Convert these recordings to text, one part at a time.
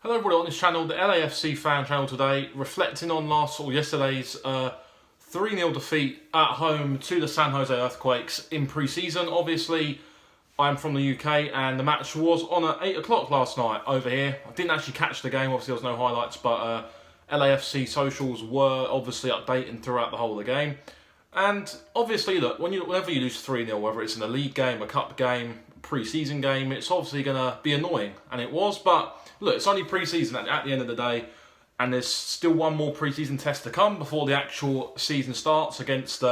Hello everybody on this channel, the LAFC fan channel today, reflecting on yesterday's 3-0 defeat at home to the San Jose Earthquakes in pre-season. Obviously, I'm from the UK and the match was on at 8 o'clock last night over here. I didn't actually catch the game, obviously there was no highlights, but LAFC socials were obviously updating throughout the whole of the game. And obviously, look, whenever you lose 3-0, whether it's in a league game, a cup game, pre-season game, it's obviously going to be annoying, and it was, but look, it's only pre-season at the end of the day, and there's still one more pre-season test to come before the actual season starts against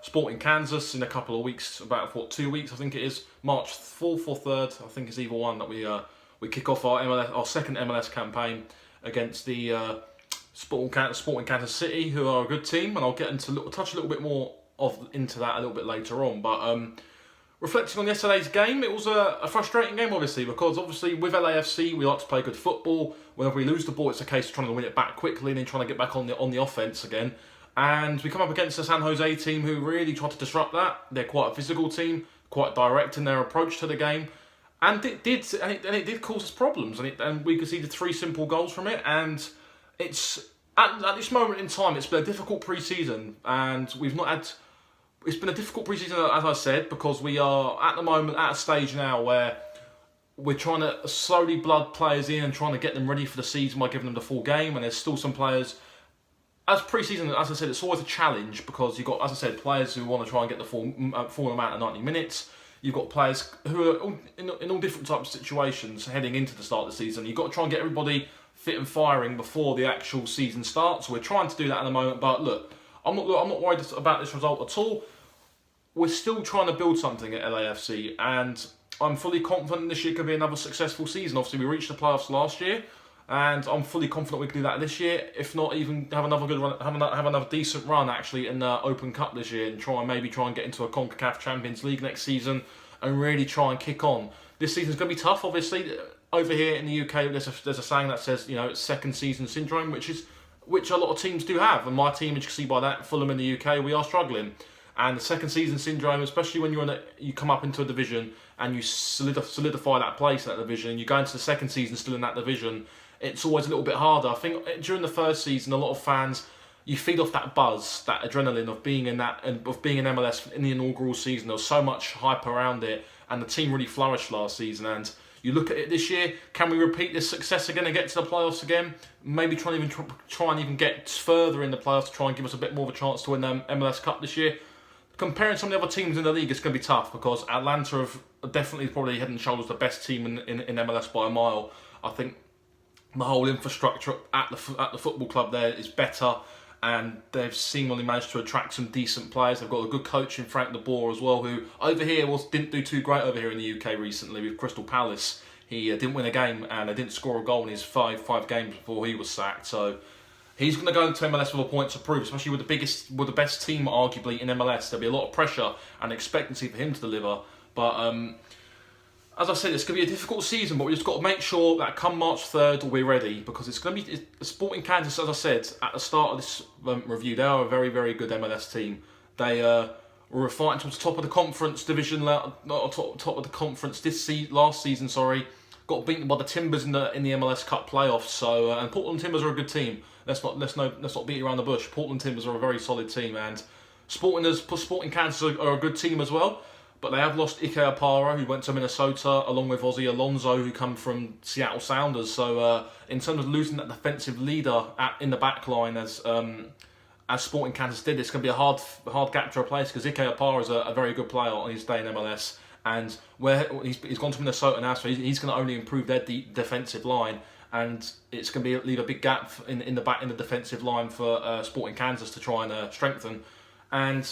Sporting Kansas in a couple of weeks, about 2 weeks, I think it is, March 4th or 3rd, I think it's either one, that we kick off our second MLS campaign against the Sporting Kansas City, who are a good team, and I'll get touch a little bit more into that a little bit later on, but reflecting on yesterday's game, it was a frustrating game, obviously, because obviously with LAFC, we like to play good football. Whenever we lose the ball, it's a case of trying to win it back quickly and then trying to get back on the offence again. And we come up against the San Jose team who really try to disrupt that. They're quite a physical team, quite direct in their approach to the game. And it did cause us problems. And we conceded 3 simple goals from it. And it's at this moment in time, it's been a difficult pre-season. And we've not had... It's been a difficult pre-season, as I said, because we are, at the moment, at a stage now where we're trying to slowly blood players in and trying to get them ready for the season by giving them the full game, and there's still some players... As pre-season, as I said, it's always a challenge, because you've got, as I said, players who want to try and get the full amount of 90 minutes. You've got players who are in all different types of situations heading into the start of the season. You've got to try and get everybody fit and firing before the actual season starts. We're trying to do that at the moment, but look, I'm not worried about this result at all. We're still trying to build something at LAFC, and I'm fully confident this year could be another successful season. Obviously, we reached the playoffs last year, and I'm fully confident we can do that this year. If not, even have another good run, have another decent run actually in the Open Cup this year, and maybe try and get into a CONCACAF Champions League next season, and really try and kick on. This season's going to be tough, obviously. Over here in the UK, there's a saying that says, you know, it's second season syndrome, which a lot of teams do have, and my team, as you can see by that, Fulham in the UK, we are struggling. And the second season syndrome, especially when you come up into a division and you solidify that place in that division, and you go into the second season still in that division, it's always a little bit harder. I think during the first season, a lot of fans, you feed off that buzz, that adrenaline of being in MLS in the inaugural season. There was so much hype around it, and the team really flourished last season. And you look at it this year, can we repeat this success again and get to the playoffs again? Maybe try and even get further in the playoffs to try and give us a bit more of a chance to win the MLS Cup this year. Comparing some of the other teams in the league, it's going to be tough, because Atlanta have definitely probably head and shoulders the best team in MLS by a mile. I think the whole infrastructure at the football club there is better, and they've seemingly managed to attract some decent players. They've got a good coach in Frank de Boer as well, who over here didn't do too great over here in the UK recently with Crystal Palace. He didn't win a game, and they didn't score a goal in his five games before he was sacked. So he's going to go into MLS with a point to prove, especially with the best team arguably in MLS. There'll be a lot of pressure and expectancy for him to deliver. But as I said, it's going to be a difficult season, but we just got to make sure that come March 3rd we're ready, because it's going to be Sporting Kansas. As I said at the start of this review, they are a very, very good MLS team. They were fighting towards the top of the conference division, not top of the conference last season. Sorry, got beaten by the Timbers in the MLS Cup playoffs. So and Portland Timbers are a good team. Let's not beat around the bush. Portland Timbers are a very solid team, and Sporting Kansas are a good team as well. But they have lost Ike Opara, who went to Minnesota, along with Ozzy Alonso, who come from Seattle Sounders. So in terms of losing that defensive leader in the back line, as Sporting Kansas did, it's going to be a hard gap to replace, because Ike Opara is a very good player on his day in MLS. And where he's gone to Minnesota now, so he's going to only improve their defensive line. And it's going to leave a big gap in the defensive line for Sporting Kansas to try and strengthen. And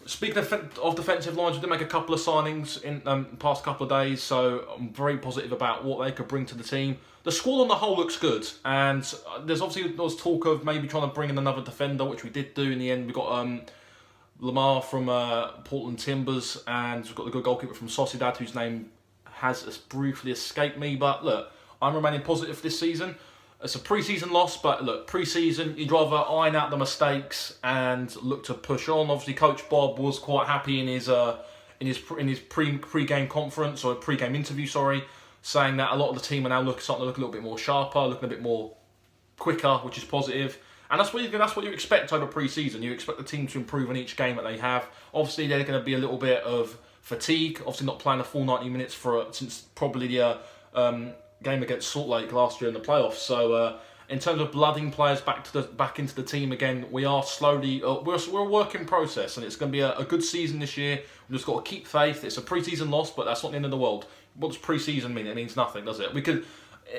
speaking of defensive lines, we did make a couple of signings in the past couple of days, so I'm very positive about what they could bring to the team. The squad on the whole looks good, and there was talk of maybe trying to bring in another defender, which we did do in the end. We got Lamar from Portland Timbers, and we've got the good goalkeeper from Sociedad, whose name has briefly escaped me. But look, I'm remaining positive for this season. It's a pre-season loss, but look, pre-season, you'd rather iron out the mistakes and look to push on. Obviously, Coach Bob was quite happy in his pre-game conference, or pre-game interview, sorry, saying that a lot of the team are now starting to look a little bit more sharper, looking a bit more quicker, which is positive. And that's what you expect over pre-season. You expect the team to improve in each game that they have. Obviously, there's going to be a little bit of fatigue. Obviously, not playing a full 90 minutes since probably the game against Salt Lake last year in the playoffs. So, in terms of blooding players back into the team again, we are slowly we're a work in process, and it's going to be a good season this year. We've just got to keep faith. It's a pre-season loss, but that's not the end of the world. What does pre-season mean? It means nothing, does it? We could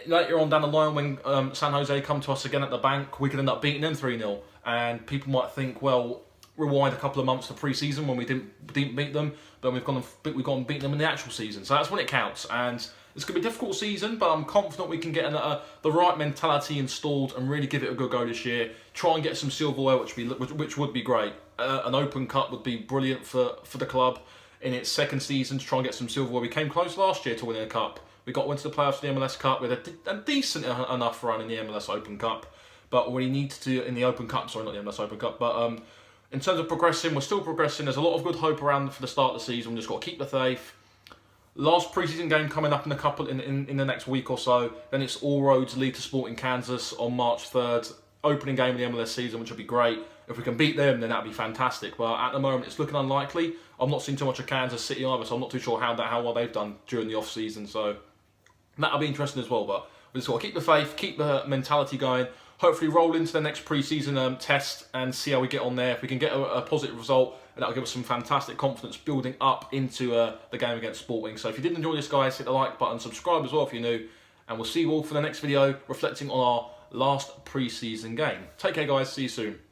later on down the line when San Jose come to us again at the bank, we could end up beating them 3-0, and people might think, well, rewind a couple of months to pre-season when we didn't beat them, but we've gone and beaten them in the actual season. So that's when it counts, and it's going to be a difficult season, but I'm confident we can get the right mentality installed and really give it a good go this year. Try and get some silverware, which would be great. An Open Cup would be brilliant for the club in its second season to try and get some silverware. We came close last year to winning a cup. We went to the playoffs in the MLS Cup with a decent enough run in the MLS Open Cup, but we need to in the Open Cup. Sorry, not the MLS Open Cup, but in terms of progressing, we're still progressing. There's a lot of good hope around for the start of the season. We've just got to keep the faith. Last preseason game coming up in the next week or so. Then it's all roads lead to Sporting Kansas on March 3rd. Opening game of the MLS season, which would be great. If we can beat them, then that'd be fantastic. But at the moment, it's looking unlikely. I'm not seeing too much of Kansas City either, so I'm not too sure how well they've done during the off season. So that'll be interesting as well. But we just got to keep the faith, keep the mentality going. Hopefully, roll into the next pre-season test and see how we get on there. If we can get a positive result, and that'll give us some fantastic confidence building up into the game against Sporting. So if you did enjoy this, guys, hit the like button, subscribe as well if you're new, and we'll see you all for the next video reflecting on our last pre-season game. Take care, guys. See you soon.